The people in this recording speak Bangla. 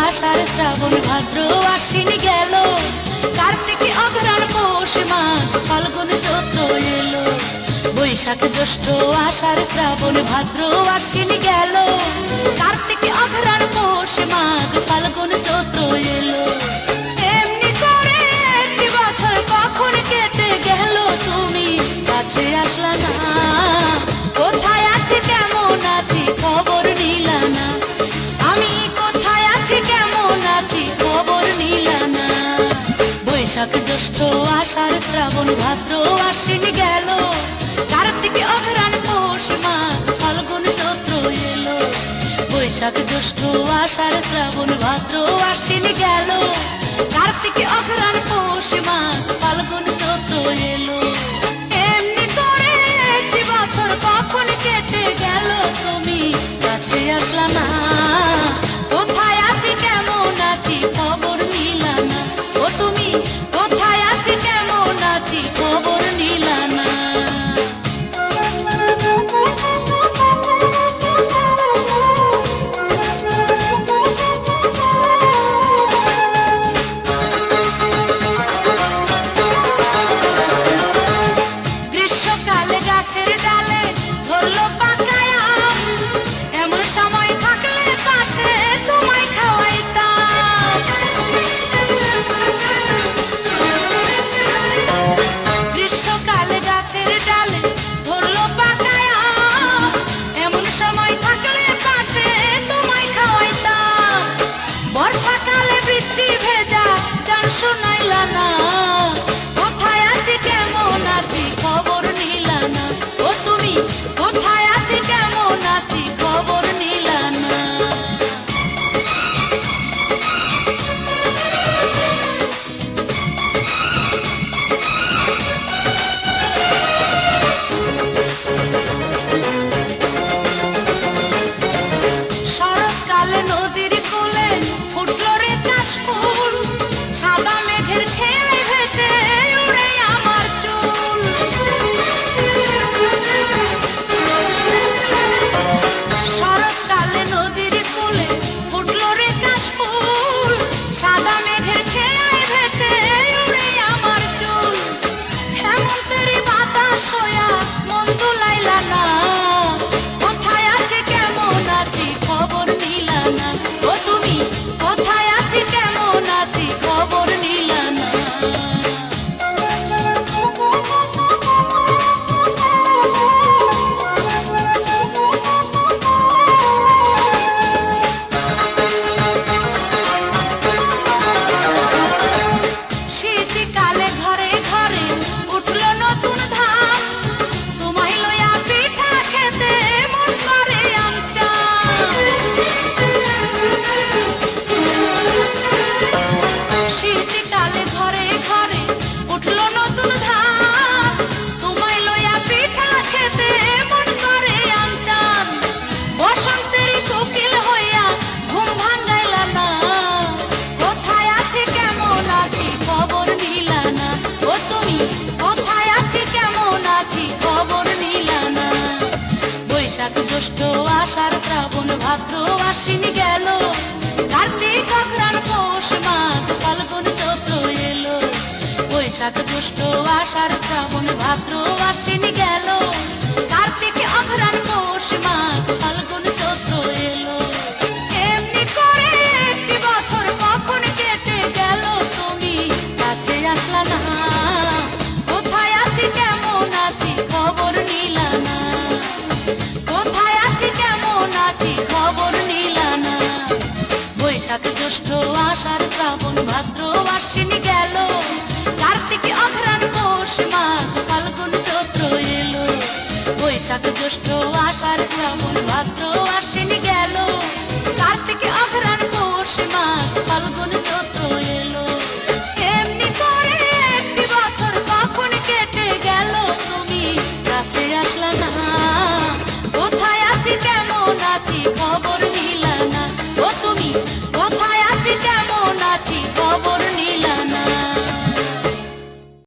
আষাঢ় শ্রাবণ ভাদ্র আশ্বিন গেল, কার্তিকে অঘ্রাণ পৌষ মাঘ ফাল্গুন চৈত্র এলো। বৈশাখ জ্যৈষ্ঠ আষাঢ় শ্রাবণ ভাদ্র আশ্বিন গেল, কার্তিকে অঘ্রাণ পৌষ মাঘ ফাল্গুন চৈত্র এলো। এমনি করে একটি বছর কখন কেটে গেল, তুমি কাছে আসলা না। কোথায় আছি কেমন আছি খবর নিলা না, আমি কোথায় আছি কেমন আছি খবর নিলা না। বৈশাখ জ্যৈষ্ঠ আষাঢ় শ্রাবণ ভাদ্র আশ্বিন গেল, কার্তিকে অঘ্রাণ পৌষ মাঘ ফাল্গুন চৈত্র এলো। বৈশাখ জ্যৈষ্ঠ আষাঢ় শ্রাবণ ভাদ্র আশ্বিন গেল, কার্তিকে অঘ্রাণ পৌষ মাঘ ফাল্গুন চৈত্র এলো। এমনি করে একটি বছর কখন কেটে গেল, তুমি কাছে আসলা না। কোথায় আছি কেমন আছি খবর নিলা না, ও তুমি কোথায় আছি কেমন আছি খবর নিলা না। গ্রীষ্মকালে গাছের ডালে ধরলো পাকা আম, এমন সময় থাকলে পাশে তোমায় খাওয়াইতাম। গ্রীষ্মকালে গাছের ডালে ধরলো পাকা আম, এমন সময় থাকলে পাশে তোমায় খাওয়াইতাম। বর্ষাকালে বৃষ্টি ভেজা গান শোনাইলা না, কোথায় আছি কেমন আছি খবর নিলা না, ও তুমি কোথায় আছি কেমন আছি খবর নিলা না। শরৎকালে নদীর কোলে ফুটলো রে কাশফুল, সাদা মেঘের খেয়ায় ভেসে উড়ে আমার চুল। শরৎকালে নদীর কোলে ফুটলো রে কাশফুল, সাদা মেঘের খেয়ায় ভেসে উড়ে আমার চুল। হেমন্তের বাতাস হইয়া মন দুলাইলা না, কোথায় আছি কেমন আছি খবর নিলা না, ও তুমি কোথায় আছি কেমন আছি খবর নিলা না। শীতকালে ঘরে ঘরে উঠলো নতুন ধান, তোমায় লইয়া পিঠা খেতে মন করে আমচান। শীতকালে ঘরে ঘরে উঠলো নতুন ধান, তোমায় লইয়া পিঠা খেতে মন করে আমচান। বসন্তের কোকিল হইয়া ঘুম ভাঙাইলা না, কোথায় আছি কেমন আছি খবর নিলা না, ও তুমি কোথায় আছি কেমন আছি খবর নিলা না। বৈশাখ জ্যৈষ্ঠ আষাঢ় শ্রাবণ ভাদ্র আশ্বিন গেল, কার্তিক অঘ্রাণ পৌষ মাঘ ফাল্গুন চৈত্র এলো। বৈশাখ জ্যৈষ্ঠ আষাঢ় শ্রাবণ ভাদ্র আশ্বিন গেল, কার্তিকে অঘ্রাণ পৌষ মাঘ ফাল্গুন চৈত্র এলো। এমনি করে একটি বছর কখন কেটে গেল, তুমি কাছে আসলা না। কোথায় আছি কেমন আছি খবর নিলা না, কোথায় আছি কেমন আছি খবর নিলা না। বৈশাখ জ্যৈষ্ঠ আষাঢ় শ্রাবণ ভাদ্র আশ্বিন গেল, কার্তিকে অঘ্রাণ পৌষ মাঘ ফাল্গুন চৈত্র এলো। বৈশাখ জ্যৈষ্ঠ আষাঢ় শ্রাবণ ভাদ্র আশ্বিন গেল,